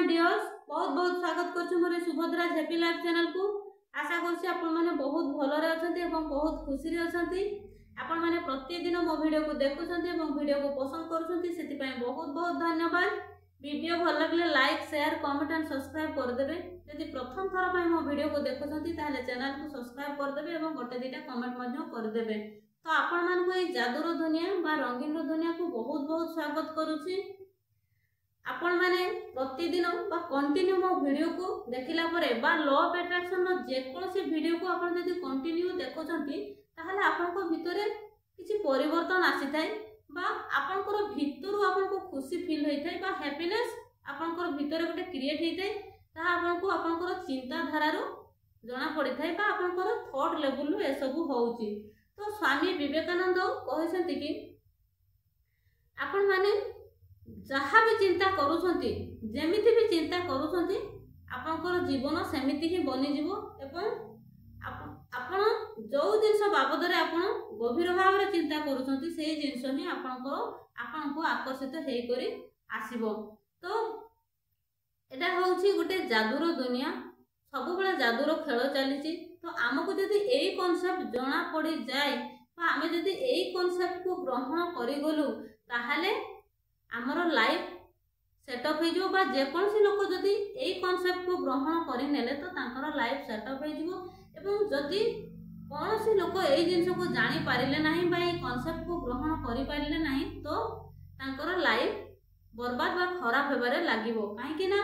My dears बहुत बहुत स्वागत करछु मोर सुभद्रा हैप्पी लाइफ चैनल को। आशा करछि आपण माने बहुत भलरे अछंती एवं बहुत खुशी रे अछंती। आपण माने प्रतिदिन मो वीडियो को देखुछंती एवं वीडियो को पसंद करूछंती, सेति पय बहुत बहुत धन्यवाद। वीडियो भल लागले like share comment and subscribe कर देबे। यदि प्रथम थर पय मो वीडियो को देखुछंती ताले चैनल को सब्सक्राइब कर देबे एवं गोटे दिटा कमेंट मध्य कर देबे। तो आपण मान को ए जादूर दुनिया बा रंगीन दुनिया को बहुत बहुत स्वागत करूछि। आपण माने प्रतिदिन बा कंटिन्यू मो वीडियो को देखिला परे बा लॉ ऑफ अट्रैक्शन नो जे कोनसे वीडियो को आपण जदी कंटिन्यू देखोचंती ताहले आपण को भितरे किछि परिवर्तन आसी थाए बा आपण को भितरु आपण को खुशी फील होई थाए बा हैप्पीनेस आपण को भितरे गोटे क्रिएट होई थाए। ता आपण को चिंता धारा रो जणा पड़ी थाए बा आपण को थॉट लेवल रो ए सब होउची। तो स्वामी विवेकानंद कहछंती कि आपण माने जहाँ भी चिंता करूछंती जेमिति भी चिंता करूछंती आपनकर जीवन सेमिति ही बनि जीवो एवं आपण जो जिंस बाबद रे आपण गभीर भाव रे चिंता करूछंती सेही जिंस ही आपनको आकर्षित हेई करी आसीबो। तो एटा होउची गोटे जादूर दुनिया, सब बेले जादूर खेल चलीची। तो आमको जदि एई कांसेप्ट जणा पड़ी जाए बा आमे जदि एई कांसेप्ट को ग्रहण करि गलु ताहाले आमर लाइफ सेटअप हो जो बा जेकोसी लोक जदि एई कांसेप्ट को ग्रहण करि नेले तो तांकर लाइफ सेटअप हो जिवो। एवं जदि कोनोसी लोक एई जिंस को जानि पारिले नाही बा एई कांसेप्ट को ग्रहण करि पारिले नाही तो तांकर लाइफ बर्बाद बा खराब हेबारे लागिवो। काहे कि ना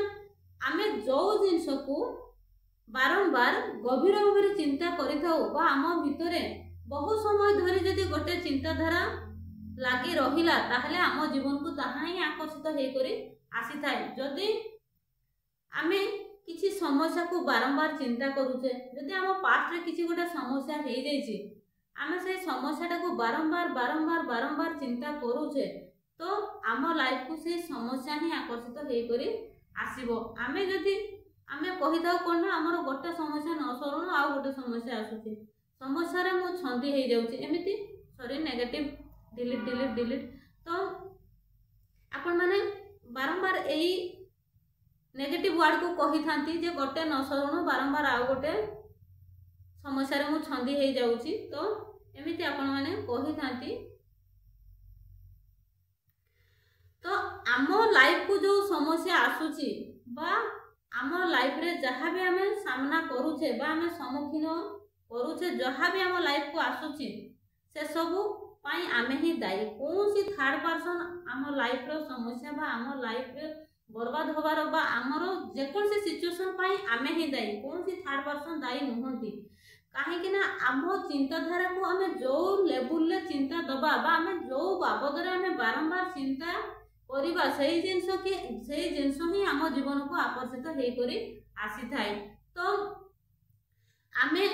आमे जो जिंस को बारंबार गभीर भाव में चिंता करिथाउ बा आम भितरे बहुत समय धरी जदि गोटे चिंताधारा लागी रहिला ताहले आम जीवन को ताहा ही आकर्षित हे करी आसी थाए। जदि आमे किछि समस्या को बारंबार चिंता करूछे, जदि आम पास्ट रे किछि गोटे समस्या हे जाइछि आमे से समस्याटा को बारंबार बारंबार बारंबार चिंता करूछे तो आम लाइफ को से समस्या ही आकर्षित हे करी आसीबो। आमे जदि आमे कहिथाउ कोन हमर गोटे समस्या न सरुन आ गोटे समस्या आसुछि, समस्या रे मो छंदी हे जाउछि एमिति sorry negative delete delete delete. तो आपण माने बारंबार एई नेगेटिव वर्ड को कहि थांती जे गोटे न सरुन बारंबार आ गोटे समस्या रे मो छंदी हे जाउछि। तो एमिति आपण माने कहि थांती। तो आमो लाइफ को जो समस्या आसुछि बा आमो लाइफ रे जहाँ भी हमें सामना करूछे बा हमें सम्मुखीन करूछे जहाँ भी आमो लाइफ को आसुछि से सबू पाई आमे ही दायी। कौनसी थर्ड पर्सन आमो लाइफ रो समस्या बा आमो लाइफ रे बर्बाद होबार बा आमरो जेकोसी सिचुएशन पाई आमे ही दायी, कौनसी थर्ड पर्सन दायी नहंती। काहे कि ना आमो चिंताधारा को हमें जो लेवल ले चिंता दबा बा हमें जो बाबद रे हमें बारंबार चिंता करिबा सही जिंस ही आम जीवन को आकर्षित हे करी आसी थाए। तो आमे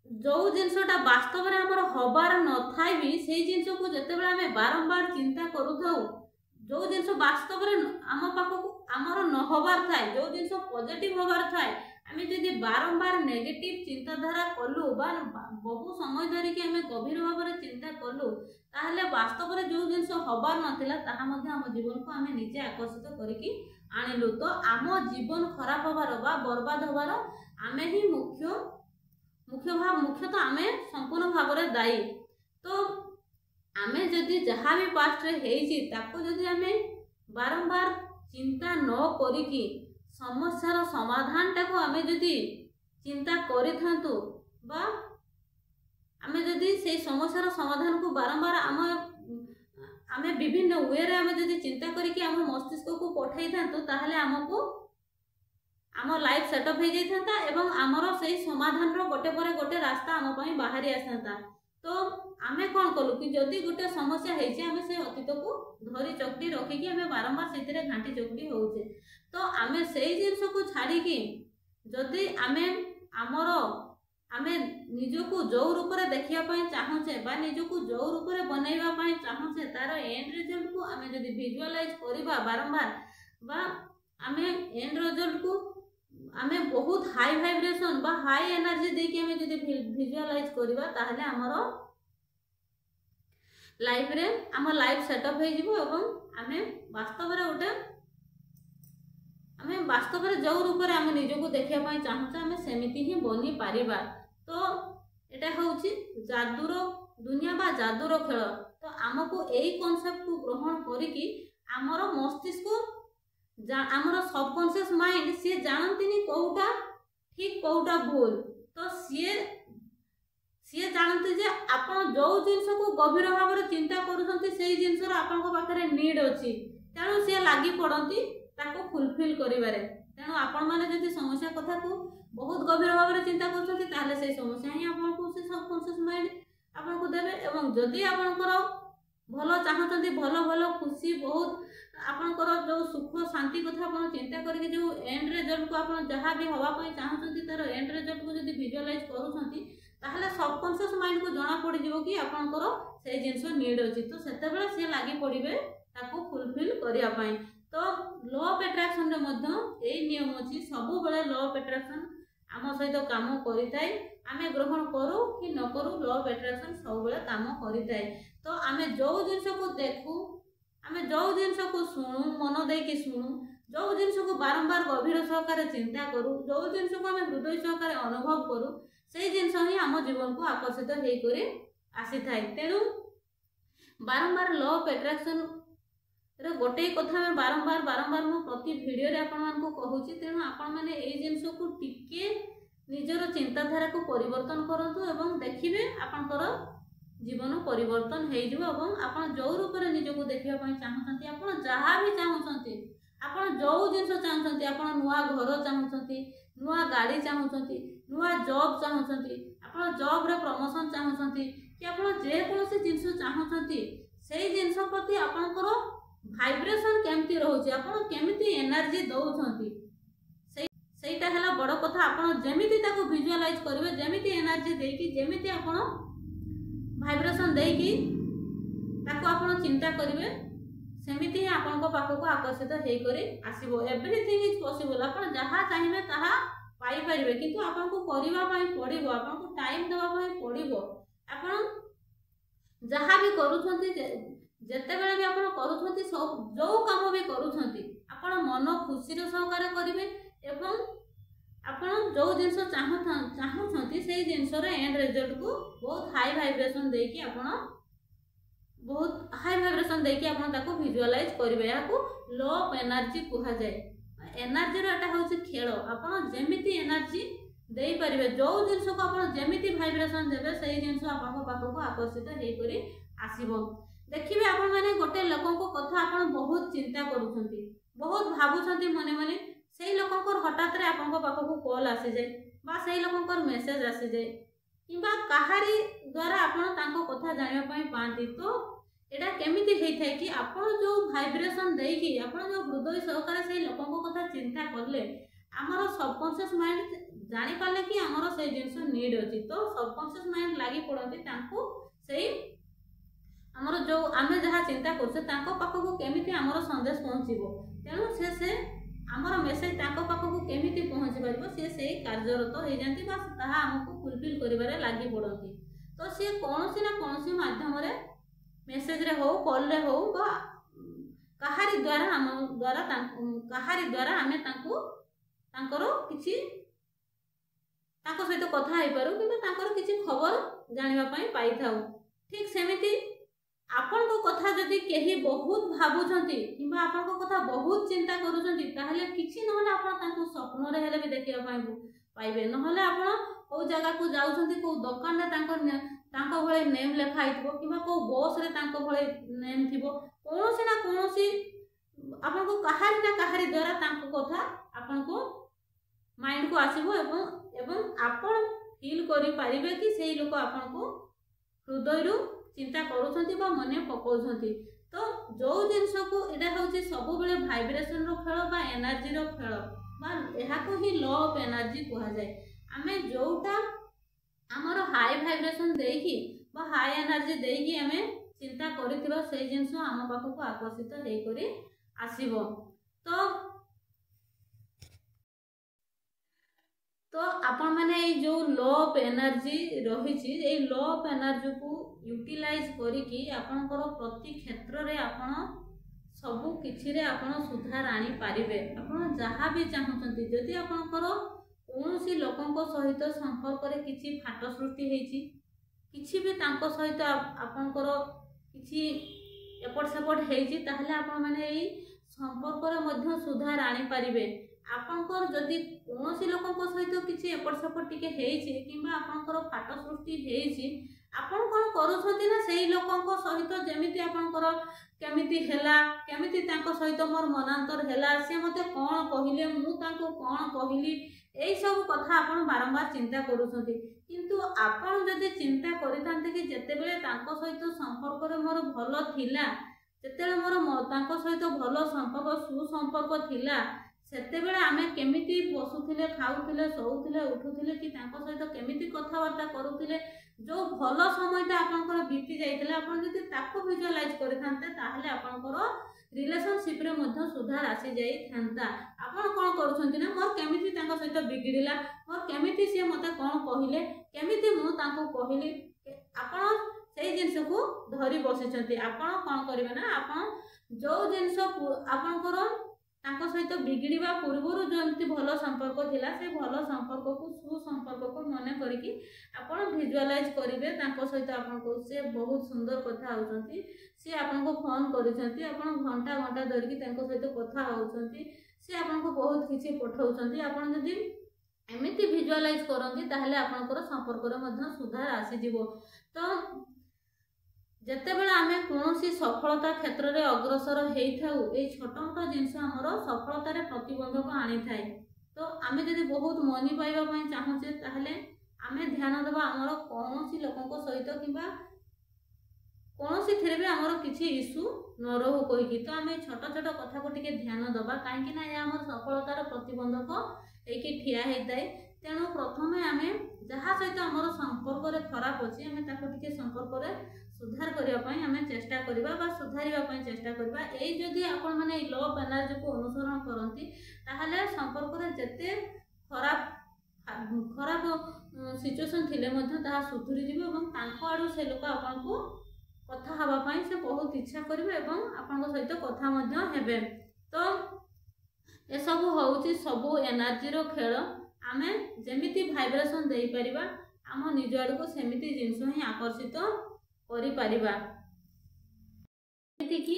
जो जिनसटा वास्तव रे हमर हबार न थाई भी सेही जिंस को जतेबेला हमें बारंबार चिंता करूथाउ, जो जिंस वास्तव रे आम पाखको हमर न हबार थाए, जो जिंस पॉजिटिव हबार थाए आमे जदि बारंबार नेगेटिव चिंताधारा कलु बा बहु समय धरि कि हमें गभीर भाव रे चिंता कलु ताहले वास्तव रे जो जिंस हबार नथिला ताहा मध्ये हम जीवन को हमें निजे आकर्षित करिकि आनिलु। तो आम जीवन खराब हबार बा बर्बाद हबार आमे ही मुख्य तो आमे संपूर्ण भाव रे दायी। तो आमे जदि जहाँ भी पास्ट रे हेइछि ताको जदि आमे बारंबार चिंता न करिकि समस्यार समाधान टाको आमे जदि चिंता करिथांतु बा आमे जदि से समस्यार समाधान को बारंबार आमे विभिन्न वे रे आमे जदि चिंता करिकि आम मस्तिष्क को पठाई थांतु ताहले हमको आम लाइफ सेटअप हो जाता एवं आमर से समाधान रो गोटे पर गोटे रास्ता आम पई बाहरी आसता। तो आमे कौन कलु कि जदि गोटे समस्या हेछि आमे से अतीत को धरी चकटी रखिकि आमे बारंबार सेतिरे घांटी चकटी होउछे। तो आमे सेही जिंस को छाड़ी कि जदि आमे निजको जो रूप रे देखिया पई चाहूछे बा निजको जो रूप रे बनैबा पई चाहूछे तार एंड रिजल्ट को आमे जदि विजुअलाइज करिबा बारंबार बा आमे एंड रिजल्ट को आमे बहुत हाई वाइब्रेशन बा हाई एनर्जी देके आमे जदि विजुअलाइज करिबा ताहले हमरो लाइफ रे आम लाइफ सेटअप हो जिवो एवं आमे वास्तव रे गोटे आमे वास्तव में जो रूप में आम निजक देखा चाहूँ आम सेमती ही बनी पारिबा। तो एटा होउची जादूर दुनिया बा जादूर खेल। तो आमको यही कॉन्सेप्ट को ग्रहण करिकी आमर मस्तिष्क आमर सबकॉन्शियस माइंड सी जानती कौटा ठीक कौटा भूल। तो सी जानती जे आपण जो जिनस को गभीर भाव में चिंता करूछंती सेही जिनसर आपण को पाखरे नीड अछि तेणु सी लागी पड़ती ताको फुलफिल करिवारे। तेणु आपण माने जदि समस्या कथा को बहुत गभीर भाव में चिंता करूछंती ताले सेही समस्या ही आपण को से सबकॉन्शियस माइंड आपण को देबे। एवं जदि आपणकर भलो चाहते भल भल खुशी बहुत आपणकर जो सुख शांति कथा आपण चिंता करके जो एंड रिजल्ट को आपण जहाँ भी हवाई चाहते तार एंड रिजल्ट को जब विजुअलाइज करूछंती ताहले सबकॉन्शियस माइंड को जना पड़ जिवो कि आपणकर से जिंस नीड अछि। तो सेते बेले से लागी पड़िबे ताको फुलफिल करिया पई। तो लॉ ऑफ अट्रैक्शन रे मध्य एई नियम अछि सब बेले लॉ ऑफ अट्रैक्शन आम सहित काम करिताय। आमे ग्रहण करू कि न करू लॉ ऑफ अट्रैक्शन सब बेले काम करिताय। तो आमे जो जिंस को देखू आमे जो जिंस को सुनू मन दे के सुनू जो जिंस को बारंबार गभीर सहकारे चिंता करू जो जिंस को आमे हृदय सहकारे अनुभव करू से जिंस ही आम जीवन को आकर्षित हेई करी आसी थाए। तेणु बारंबार लॉ ऑफ अट्रैक्शन रे गोटे कथा में बारंबार बारंबार मो प्रति वीडियो रे आपण मानको कहूची। तेणु आपण माने एई जिंस को टिके निजर चिंताधारा को परिवर्तन करंतु एवं देखिबे आपनकर जीवन परिवर्तन हेई जिवो। एवं आपण जो रूप रे निजको देखिबा पई चाहउछंती आपण जहाँ भी चाहउछंती आपण जो जिंस चाहउछंती आपण नुआ घर चाहउछंती नुआ गाड़ी चाहउछंती नुआ जॉब चाहउछंती आपण जॉब रे प्रमोशन चाहउछंती कि आपण जे कोनोसी जिंस चाहउछंती सेही जिंस प्रति आपनकर भाइब्रेशन केमती रहउची आपण केमिति एनर्जी दउछंती सेटा हला बड़ कथा। आपण जेमिति ताको विजुअलाइज करिवे जेमिति एनर्जी देकी जेमिति आपण भाइब्रेशन देकी ताको आपण चिंता करिवे सेमिति ही आपण को पाखो को आकर्षित हेई करी आसीबो। एवरीथिंग इज पॉसिबल आपण जहा चाहिबे ताहा पाई परिबे किंतु आपण को करिवा पई पड़िबो आपण को टाइम देवा पई पड़िबो। आपण जहा भी करूछंती जेते बेले भी आपण करूछंती सब जो काम भी करूछंती आपण मन खुशी रो सहकारे करिवे एवं आपण जो जिंस चाहूछंती से जिंस रे एंड रिजल्ट को बहुत हाई वाइब्रेशन देकी आपण बहुत हाई वाइब्रेशन देकी आपण ताको विजुअलाइज करिवे। याको लॉ ऑफ एनर्जी कहा जाय। एनर्जी रो एटा होउची खेल आपण जेमिति एनर्जी देई परिवे जो जिंस को आपण जेमिति वाइब्रेशन देबे सेही जिंस आपण को पाखो को आकर्षित हेई करी आसीबो। देखिबे आपण माने गोटे लोकन को कथा आपण बहुत चिंता करूछंती बहुत भाबुछंती मने मने सेही लोकन हठात रे आपण को पाखो को कॉल आसी जाय बा सेही लोकन मेसेज आसी जाय किबा काहारी द्वारा आपण तांको कथा जानिबा पई पांती। तो एटा केमिति हेई थाय कि आपण जो वाइब्रेशन देकी आपण जो हृदय सहकारे सेही लोकन को कथा चिंता करले हमर सबकॉन्शियस माइंड जानि पाले कि हमर सेही जिंस नीड अछि। तो सबकॉन्शियस माइंड लागि पड़ती तांको सेही हमर जो आमे जहा चिंता करछे तांको पाखो को केमिति हमर संदेश पहुंचीबो। तेणु से हमर मेसेज तांको पाखो को केमिति पहुंची परबो से सेही कार्यरत हेई जानती बा ताहा हमको फुलफिल करिवारे लागि पड़ती। तो से कोनोसी ना कोनोसी माध्यम रे मेसेज रे हो कॉल रे हो बा काहारी द्वारा हम द्वारा काहारी द्वारा आमे तांको तांकरो किछि तांको सहित कथा हेई पारू किबा तांकरो किछि खबर जानिबा पई पाई थाउ। ठीक सेमिति आपण को कथा जदि केही बहुत भाबुछंती किबा आपण को कथा बहुत चिंता करूछंती ताहले किछि नहले आपण तांको स्वप्न रे हेले भी देखिबा पई पाइबे। नहले आपण को जगह को जाउछंती को दुकान रे तांको भळे नेम लेखा आइतबो किबा को बस रे तांको भळे नेम थिबो कोनोसी ना कोनोसी आपण को काहारी ना काहारी द्वारा तांको कथा आपण को माइंड को आसीबो एवं आपण फील करि पारिबे कि सेही लोक आपण को हृदय रु चिंता करूछंती बा मने पकाउछंती। तो जो जिंस को एटा होची सब बेले वाइब्रेशन रो खेल बा एनर्जी रो खेल बा एहा को ही लॉ ऑफ एनर्जी कहा जाय। आमे जोटा हमर हाई वाइब्रेशन देकी बा हाई एनर्जी देकी आमे चिंता करिथिबा सेही जिंस हम पाखो को आकर्षित हेई करी आसीबो। तो आपण माने जो लॉ ऑफ एनर्जी रही ए लॉ ऑफ एनर्जी को यूटिलाइज करिकी आपनकर प्रति क्षेत्र रे आपण सबु किछि आपण सुधार आनी पारिबे। आपण जहाँ भी चाहूँगी जदि आपणकर कौन लोकों सहित संपर्क रे किछि फाट सृष्टि होइछि किछि भी तांको सहित आपणकर किछि एपट सेपट होइछि ताहले आपण माने एई संपर्क रे मध्य सुधार आनी पारिबे। आपणकर जदि कौन लोकों सहित किछि एपट सेपट टिके होइछि किंबा आपणकर फाट सृष्टि होइछि आपण कोन करूछथि ना सेही लोकों सहित जेमिति आपणकर केमिति हेला केमिति तांको सहित मोर मनांतर हेला से मते कोन कहिले मु तांको कोन कहिली एई सब कथा आपण बारंबार चिंता करूछथि। किंतु आपण जदि चिंता करितांते कि जेतेबेले तांको सहित संपर्क रे मोर भलो थिला जेतेबेले मोर तांको सहित भलो संपर्क सुसंपर्क थिला सेतेबेले आमे केमिति बसुथिले खाउथिले सोउथिले उठुथिले कि तांको सहित केमिति कथावार्ता करूथिले जो भलो समयटा आपनकर बीती जाइथिला आपण जदि ताको विजुअलाइज करिथांते ताहले आपनकर रिलेशनशिप रे मध्य सुधार आसी जाई थांता। आपण कोन करूछंती ना मोर केमिति तांको सहित बिगिडिला मोर केमिति से मते कोन कहिले केमिति मु तांको कहिली आपण सेही जिंस को धरी बसिछंती। आपण कोन करिवे ना आपण जो जिंस आपनकर तांको सहित बिगिड़वा पूर्वर जो एमती भल संपर्क थिला से भल संपर्क को सुसंपर्क को मन करिकी आपण विजुअलाइज करिवे तांको सहित आपण को से बहुत सुंदर कथा होउछंती से आपण को फोन करिसंती आपण घंटा घंटा धरिकी तांको सहित कथा होउछंती से आपण को बहुत किछि पठाउछंती। आपण जदि एमिति विजुअलाइज करंती ताहले आपनकर संपर्क रे मध्य सुधार आसी जिवो। तो जेतेबेले आमे कोनोसी सफलता क्षेत्र रे अग्रसर हेइथाउ ए छोट मोट जिंस हमर सफलता रे प्रतिबंधक आनी थाए। तो आमे जदि बहुत मनी पाइबा पई चाहूचे ताहले आमे ध्यान देबा हमर कोनोसी लोकंको सहित किबा कोनोसी थिरे भी हमर किछि इशू न रहू कहिकी। तो आमे छोट छोट कथा को टिके ध्यान देबा काहेकि ना या हमर सफलता रे प्रतिबंधक एकी ठिया हेइताय। तेणु प्रथमे आमे जहा सहित हमर संपर्क रे खराब अछि आमे ताको टिके संपर्क रे सुधार करिया पई हमें चेष्टा करिबा बा सुधारिबा पई चेष्टा करिबा। एई जदि आपण माने लव एनर्जी को अनुसरण करंती ताहले संपर्क रे जते खराब खराब सिचुएशन थिले मध्ये ताहा सुधुरी जिवो एवं तांको आडू से लोक आपण को कथा हवा पई से बहुत इच्छा करिवे एवं आपण को सहित कथा मध्ये हेबे। तो ए सब होउची सब एनर्जी रो खेल आमे जेमिति वाइब्रेशन देई परिबा आम निज आडू को सेमिति जिंस ही आकर्षित करि परिबा। कि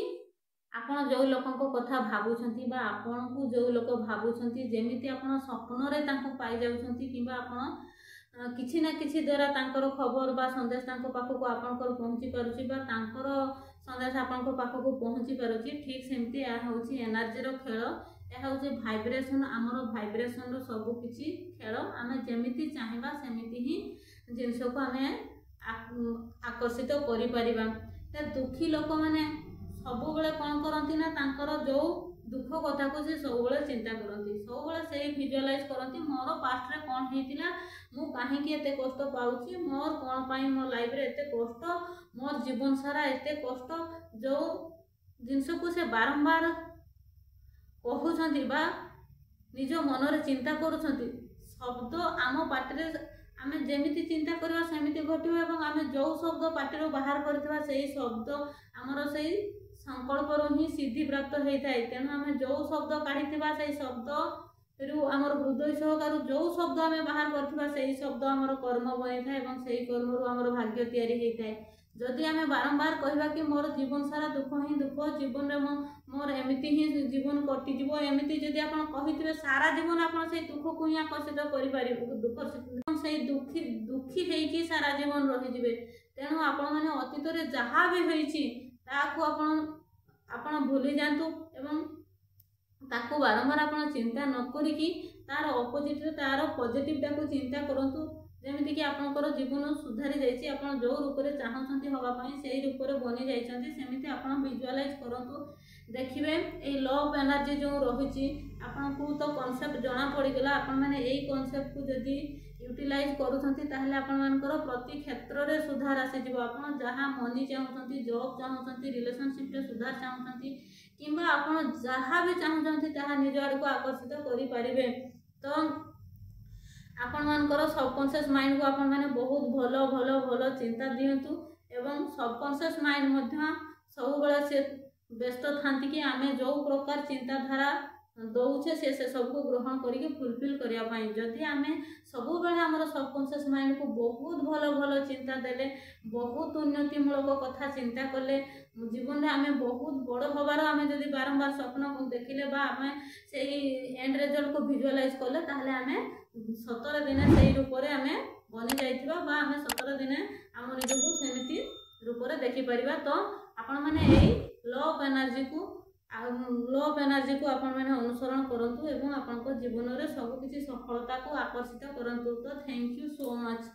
आपण जो लोकंको कथा भाबुछंती बा आपण को जो लोक भाबुछंती जेमिति आपण सपन रे तांको पाई जाउछंती किबा आपण किछि ना किछि द्वारा तांकर खबर बा संदेश तांको पाखको आपणकर पहुंची पारुची बा तांकर संदेश आपणको पाखको पहुंची पारुची। ठीक सेमति आ होउची एनर्जी रो खेल ए होउची वाइब्रेशन हमरो वाइब्रेशन रो सब किछि खेल आमे जेमिति चाहिबा सेमिति ही जिंस को आमे आकर्षित करि परिबा। ते दुखी लोक माने सब बेले कोन करंती ना तांकर जो दुख कथा को से सब बेले चिंता करंती सब बेले सेही विजुअलाइज करंती मोर पास्ट रे कोन हेतिला मु काहे कि एते कष्ट पाउची मोर कोन पई मो लाइफ रे एते कष्ट मोर जीवन सारा एते कष्ट जो जिंस को से बारंबार कहउछंती बा निज मन रे चिंता करूछंती शब्द आम पाटरे आमे जेमिति चिंता करबा सेमिति घटिबा एवं आमे जो शब्द पाटिरो बाहर करथिबा सेही शब्द हमरो सेही संकल्प रो ही सिद्धि प्राप्त हेइथाय। तेनु आमे जो शब्द काढिथिबा सेही शब्द रु हमर हृदय सहकारु जो शब्द आमे बाहर करथिबा सेही शब्द हमर कर्म बनिथाय एवं सेही कर्म रु हमर भाग्य तयारी हेइथाय। जदि आमे बारंबार कहबा कि मोर जीवन सारा दुख ही दुख जीवन रे मोर एमिति ही जीवन कटि जीवो एमिति जदि आपण कहिथिबे सारा जीवन आपण सेही दुख को ही आकर्षित करि पारिबो दुख सेही दुखी हेइकी सारा जीवन रहि जिवे। तेनु आपण माने अतीत रे जहा भी होईची ताको आपण भूली जांतु एवं ताको बारंबार आपण चिंता न करिकी तार ऑपोजिट रे तार पॉजिटिव टाको चिंता करंतु जेमिति कि आपनकर जीवन सुधारी जाइछि आपण जो रूप रे चाहछंती हवा पई सेही रूप रे बनि जाइछंती सेमिति आपण विजुअलाइज करंतु देखिबे ए लव एनर्जी जो रहिछि आपनको तो कांसेप्ट जणा पड़ी गेला। आपण माने एई कांसेप्ट को जदी यूटिलाइज करूछंती ताहले आपण मानकर प्रति क्षेत्र रे सुधार आसी जिवो। आपण जहा मनी चाहछंती जॉब चाहछंती रिलेशनशिप रे सुधार चाहछंती किंबा आपण जहा भी चाहछंती ताहा निज आड़ को आकर्षित करि परिबे। तो आपण मानकर सबकॉन्शियस माइंड को आपण माने बहुत भलो भलो भलो चिंता दियंतु एवं सबकॉन्शियस माइंड मध्य सब बेला से ବ୍ୟସ୍ତ ଥାନ୍ତି କି ଆମେ ଯେଉଁ ପ୍ରକାର ଚିନ୍ତାଧାରା ଦଉଛେ ସେ ସବୁକୁ ଗ୍ରହଣ କରିକି ଫୁଲଫିଲ୍ କରିବା ପାଇଁ। ଯଦି ଆମେ ସବୁବେଳେ ଆମର ସବକନସିୟସ୍ ମାଇଣ୍ଡକୁ ବହୁତ ଭଲ ଭଲ ଚିନ୍ତା ଦେଲେ, ବହୁତ ଉନ୍ନତିମୂଳକ କଥା ଚିନ୍ତା କଲେ, ଜୀବନରେ ଆମେ ବହୁତ ବଡ଼ ହେବାର ଆମେ ଯଦି ବାରମ୍ବାର ସ୍ୱପ୍ନ ଦେଖିଲେ ବା ଆମେ ସେଇ ଏଣ୍ଡ ରେଜଲ୍ଟକୁ ଭିଜୁଆଲାଇଜ୍ କଲେ, ତାହେଲେ ଆମେ ସତରେ ଦିନେ ସେଇ ରୂପରେ ଆମେ ବନି ଯାଇଥିବା ବା ଆମେ ସତରେ ଦିନେ ଆମ ନିଜକୁ ସେମିତି ରୂପରେ ଦେଖିପାରିବା। ତ ଆପଣମାନେ ଏଇ ଲ ଅଫ୍ ଏନର୍ଜିକୁ ଆପଣମାନେ ଅନୁସରଣ କରନ୍ତୁ ଏବଂ ଆପଣଙ୍କ ଜୀବନରେ ସବୁକିଛି ସଫଳତାକୁ ଆକର୍ଷିତ କରନ୍ତୁ। ତ ଥ୍ୟାଙ୍କ ୟୁ ସୋ ମଚ୍।